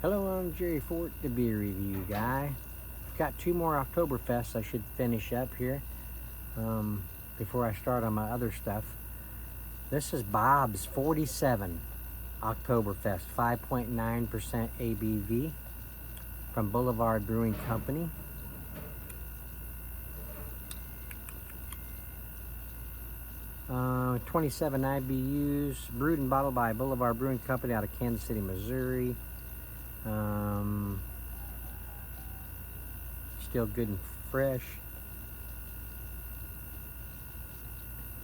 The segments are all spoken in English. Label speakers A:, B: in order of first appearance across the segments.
A: Hello, I'm Jerry Fort, the beer review guy. Got two more Octoberfests I should finish up here before I start on my other stuff. This is Bob's 47 Octoberfest, 5.9% ABV from Boulevard Brewing Company. Uh, 27 IBUs, brewed and bottled by Boulevard Brewing Company out of Kansas City, Missouri. Still good and fresh.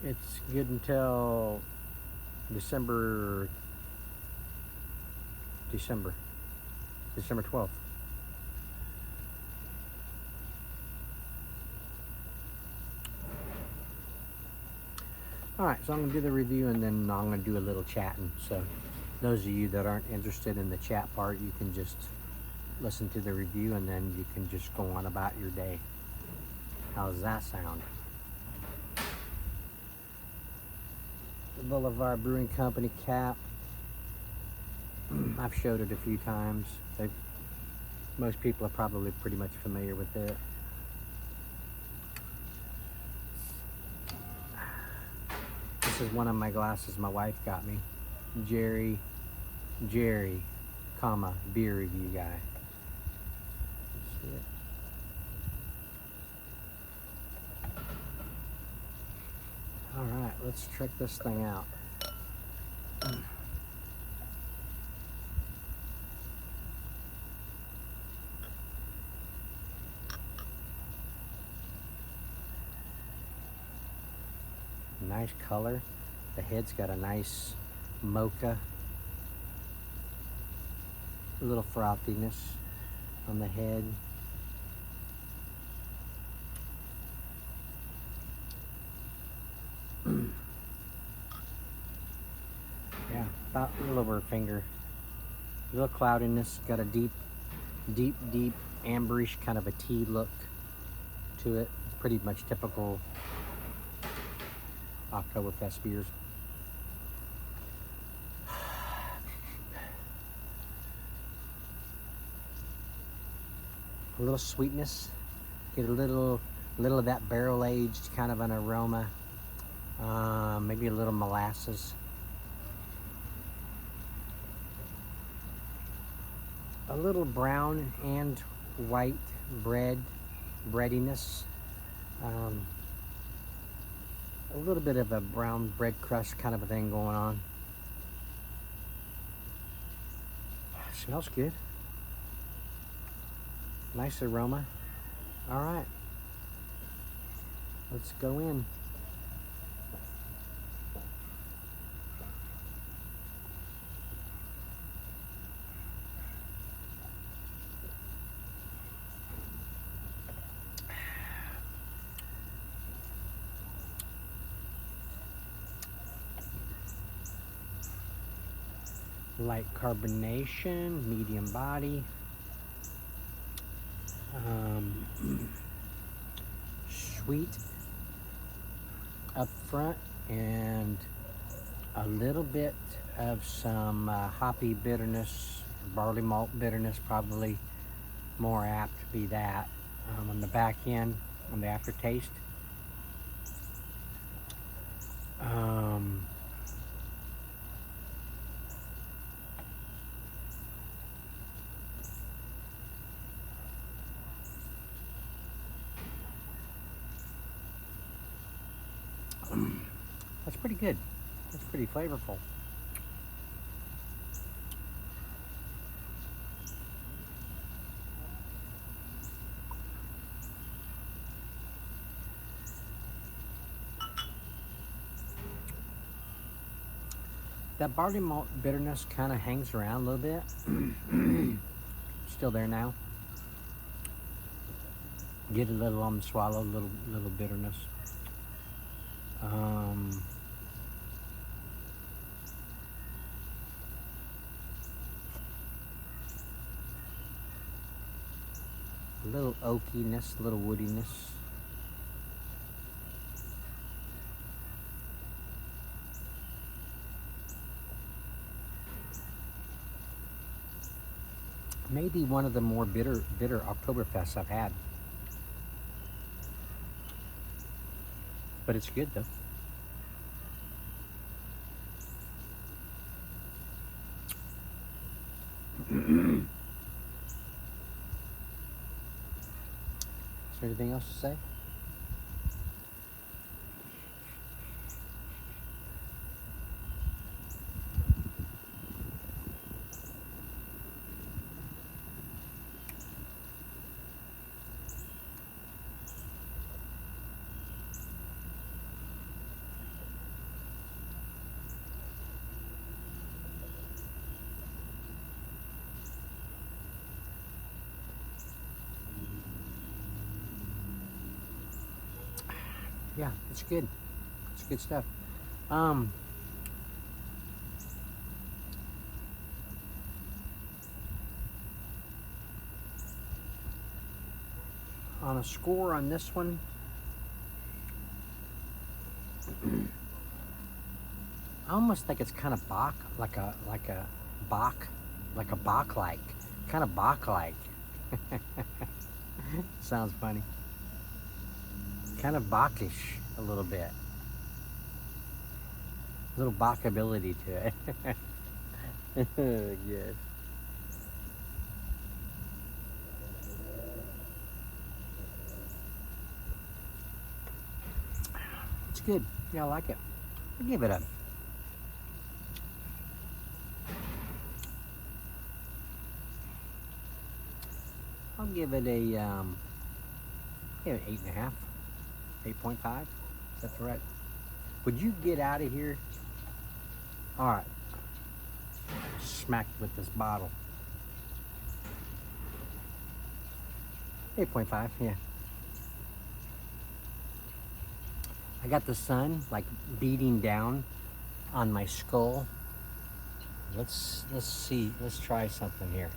A: It's good until December 12th. Alright, so I'm going to do the review and then I'm going to do a little chatting. So those of you that aren't interested in the chat part, you can just listen to the review and then you can just go on about your day. How does that sound? The Boulevard Brewing Company cap. I've showed it a few times. Most people are probably pretty much familiar with it. This is one of my glasses my wife got me. Jerry, comma, beer review guy. See it? All right, let's check this thing out. Nice color. The head's got a nice mocha. A little frothiness on the head. Yeah, about a little over a finger. A little cloudiness. Got a deep amberish kind of a tea look to it. Pretty much typical Oktoberfest beers. A little sweetness. Get a little of that barrel aged kind of an aroma. Maybe a little molasses. A little brown and white breadiness. A little bit of a brown bread crust kind of a thing going on. Smells good. Nice aroma. All right, let's go in. Light carbonation, medium body. Sweet up front and a little bit of some hoppy bitterness, barley malt bitterness, probably more apt to be that on the back end, on the aftertaste. That's pretty good. That's pretty flavorful. That barley malt bitterness kind of hangs around a little bit. Still there now. Get a little on the swallow, little bitterness. A little oakiness, a little woodiness. Maybe one of the more bitter Oktoberfests I've had. But it's good though. Is there anything else to say? Yeah, it's good. It's good stuff. On a score on this one, I almost think it's kind of Bach, like a Bach, like a Bach-like, kind of Bach-like. Sounds funny. Kind of Bachish a little bit. A little Bach-ability to it. Yes. It's good. Yeah, I like it. I'll give it a I'll give it a yeah, 8.5, 8.5. Is that right? Would you get out of here? All right. Smacked with this bottle. 8.5. Yeah. I got the sun like beating down on my skull. Let's see. Let's try something here.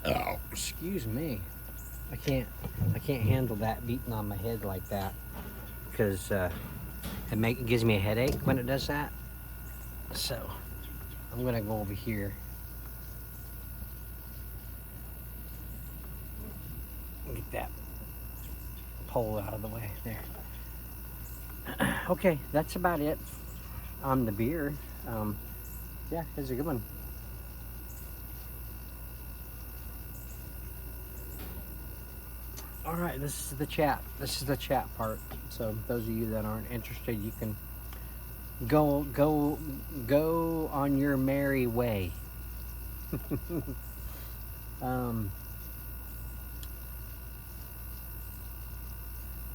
A: Oh, excuse me. I can't handle that beating on my head like that because it gives me a headache when it does that. So I'm gonna go over here. Get that pole out of the way there. Okay, that's about it on the beer. Yeah, it's a good one. All right, this is the chat. This is the chat part. So those of you that aren't interested, you can go on your merry way.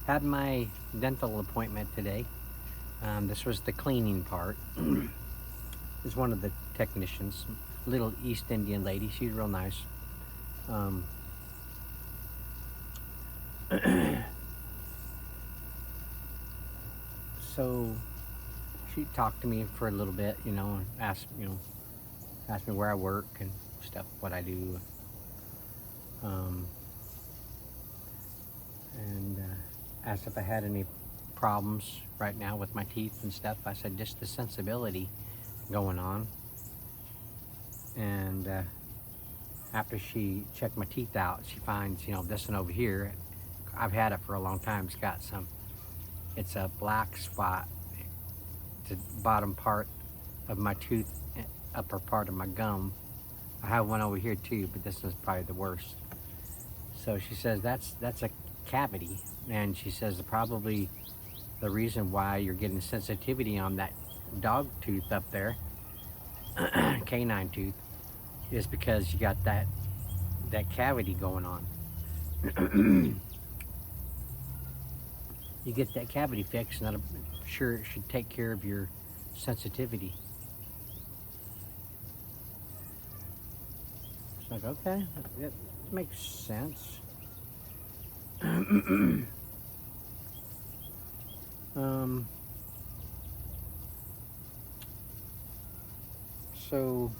A: Had my dental appointment today. This was the cleaning part. Is one of the technicians, little East Indian lady. She's real nice. So she talked to me for a little bit, and asked me where I work and stuff, what I do, and asked if I had any problems right now with my teeth and stuff. I said just the sensibility going on, and after she checked my teeth out, she finds this one over here. I've had it for a long time. It's a black spot, the bottom part of my tooth, upper part of my gum. I have one over here too, but this one's probably the worst. So she says that's a cavity, and she says probably the reason why you're getting sensitivity on that dog tooth up there, canine tooth, is because you got that cavity going on. You get that cavity fixed, and I'm sure it should take care of your sensitivity. It's like, okay, that makes sense. So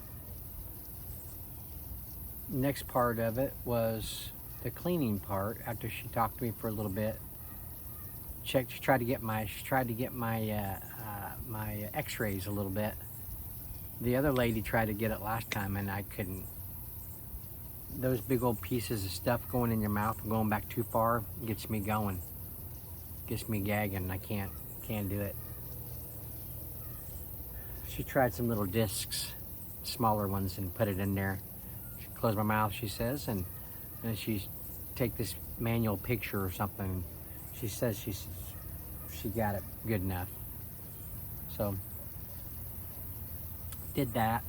A: next part of it was the cleaning part. After she talked to me for a little bit, she tried to get my my x-rays a little bit. The other lady tried to get it last time, and I couldn't those big old pieces of stuff going in your mouth and going back too far gets me going. Gets me gagging. I can't do it. She tried some little discs, smaller ones, and put it in there. She closed my mouth, she says, and she take this manual picture or something. She says she got it good enough. So did that.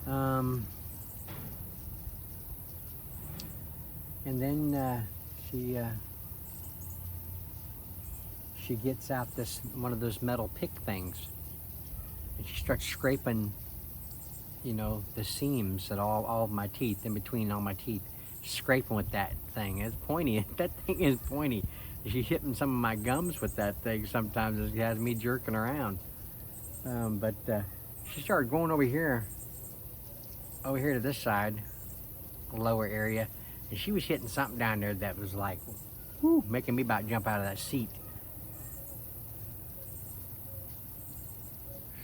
A: And then she gets out one of those metal pick things, and she starts scraping, you know, the seams at all of my teeth, in between all my teeth, scraping with that thing. It's pointy. That thing is pointy. She's hitting some of my gums with that thing sometimes. It has me jerking around. But she started going over here to this side, lower area, and she was hitting something down there that was like, whoo, making me about jump out of that seat.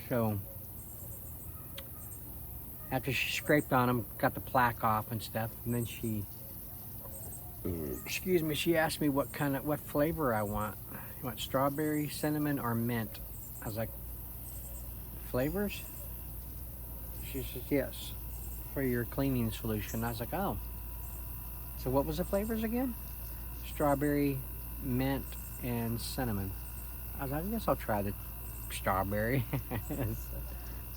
A: So after she scraped on them, got the plaque off and stuff, and then she, excuse me, she asked me what flavor I want. You want strawberry, cinnamon, or mint? I was like, flavors? She says, yes, for your cleaning solution. I was like, oh. So what was the flavors again? Strawberry, mint, and cinnamon. I was like, I guess I'll try the strawberry.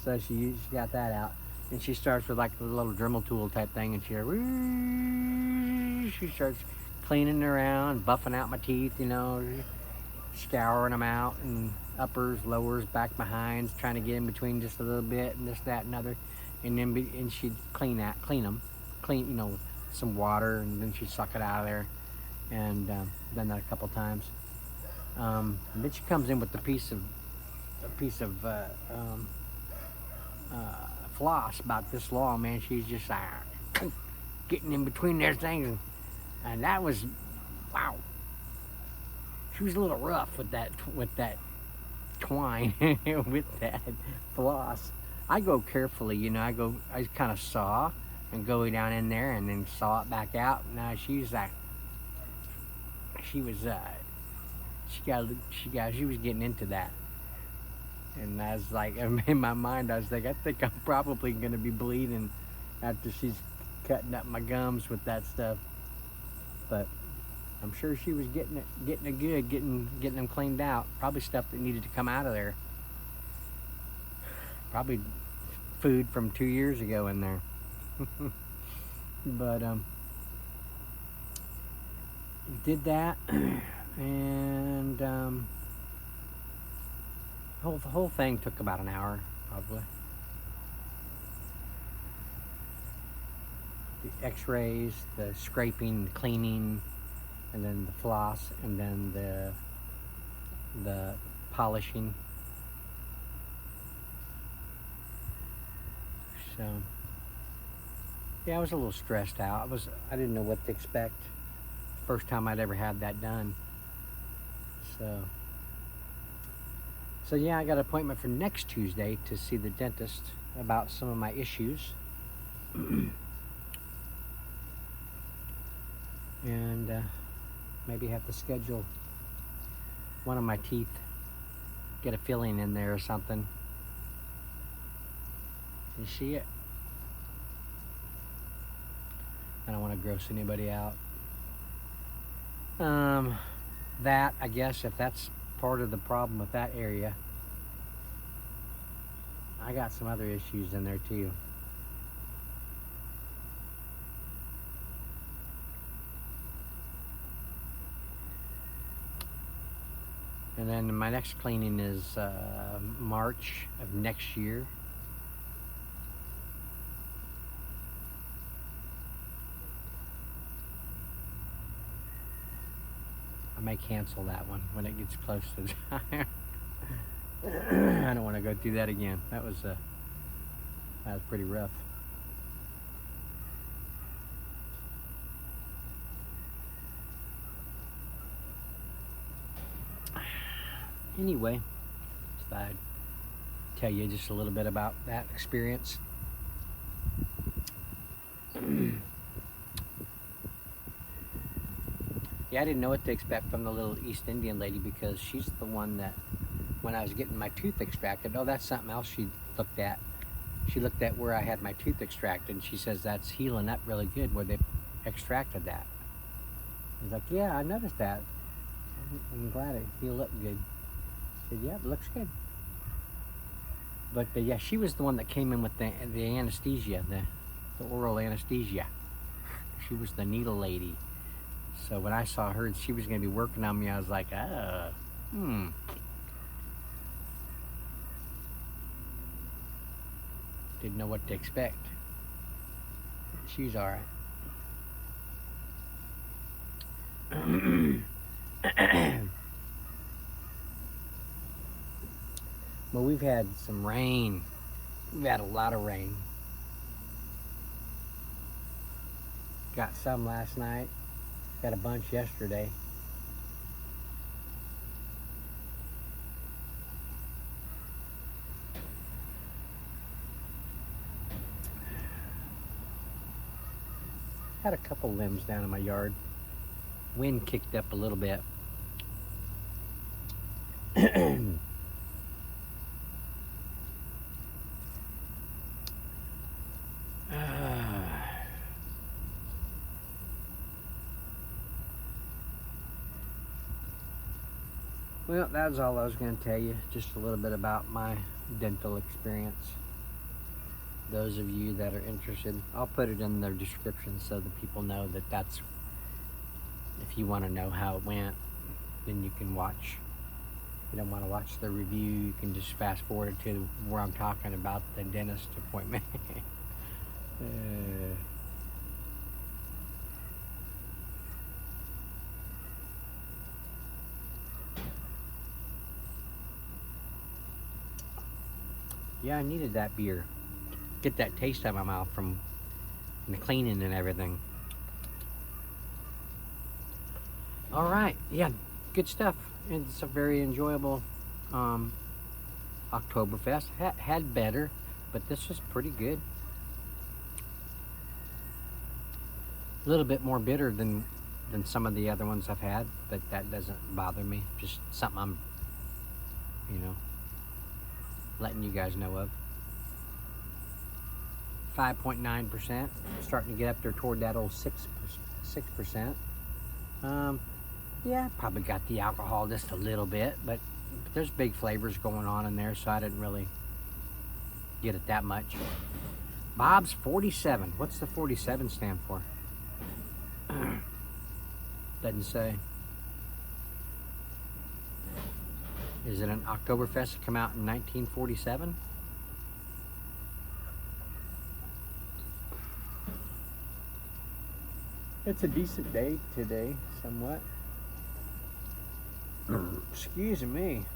A: So she got that out, and she starts with like a little Dremel tool type thing, and she starts cleaning around, buffing out my teeth, you know, scouring them out, and uppers, lowers, back, behinds, trying to get in between just a little bit, and this, that, and other, and she'd clean them, you know, some water, and then she'd suck it out of there, and done that a couple times. And then she comes in with a piece of floss about this long, man. She's just getting in between their things, and that was, wow. She was a little rough with that twine, with that floss. I go carefully, you know. I kind of saw and go down in there and then saw it back out. Now she was getting into that. And I was like, in my mind, I was like, I think I'm probably going to be bleeding after she's cutting up my gums with that stuff. But I'm sure she was getting it good, getting them cleaned out. Probably stuff that needed to come out of there. Probably food from 2 years ago in there. But did that, and the whole thing took about an hour, probably. The x-rays, the scraping, the cleaning, and then the floss, and then the polishing. So yeah, I was a little stressed out. I didn't know what to expect. First time I'd ever had that done. So yeah, I got an appointment for next Tuesday to see the dentist about some of my issues. And maybe have to schedule one of my teeth, get a filling in there or something. You see it? I don't want to gross anybody out. That, I guess, if that's part of the problem with that area, I got some other issues in there too. And then my next cleaning is March of next year. I may cancel that one when it gets close to time. I don't want to go through that again. That was pretty rough. Anyway, just thought I'd tell you just a little bit about that experience. Yeah, I didn't know what to expect from the little East Indian lady, because she's the one that, when I was getting my tooth extracted, oh, that's something else she looked at. She looked at where I had my tooth extracted, and she says that's healing up really good where they extracted that. I was like, yeah, I noticed that. I'm glad it healed up good. I said, yeah, it looks good. But yeah, she was the one that came in with the anesthesia, the oral anesthesia. She was the needle lady. So when I saw her, she was going to be working on me, I was like, didn't know what to expect. She's all right. Well, we've had some rain. We've had a lot of rain. Got some last night. Got a bunch yesterday. Had a couple limbs down in my yard. Wind kicked up a little bit. Well, that was all I was going to tell you. Just a little bit about my dental experience. Those of you that are interested, I'll put it in the description so that people know that that's, if you want to know how it went, then you can watch. If you don't want to watch the review, you can just fast forward to where I'm talking about the dentist appointment. Yeah, I needed that beer. Get that taste out of my mouth from the cleaning and everything. All right, yeah, good stuff. It's a very enjoyable Octoberfest. Had better, but this was pretty good. A little bit more bitter than some of the other ones I've had, but that doesn't bother me. Just something I'm, letting you guys know of. 5.9%, starting to get up there toward that old 6%. Yeah, probably got the alcohol just a little bit, but there's big flavors going on in there, so I didn't really get it that much. Bob's 47. What's the 47 stand for? Doesn't say. Is it an Octoberfest that came out in 1947? It's a decent day today, somewhat. Excuse me.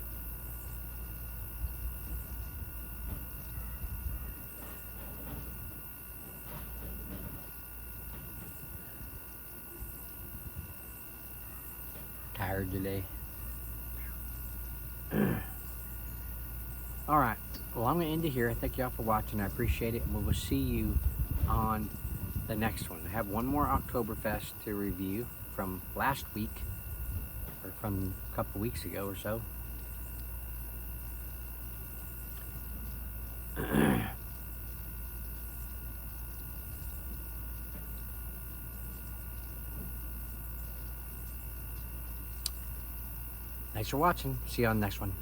A: Tired today. All right. Well, I'm going to end it here. Thank y'all for watching. I appreciate it. And we will see you on the next one. I have one more Octoberfest to review from last week, or from a couple weeks ago or so. Thanks for watching. See you on the next one.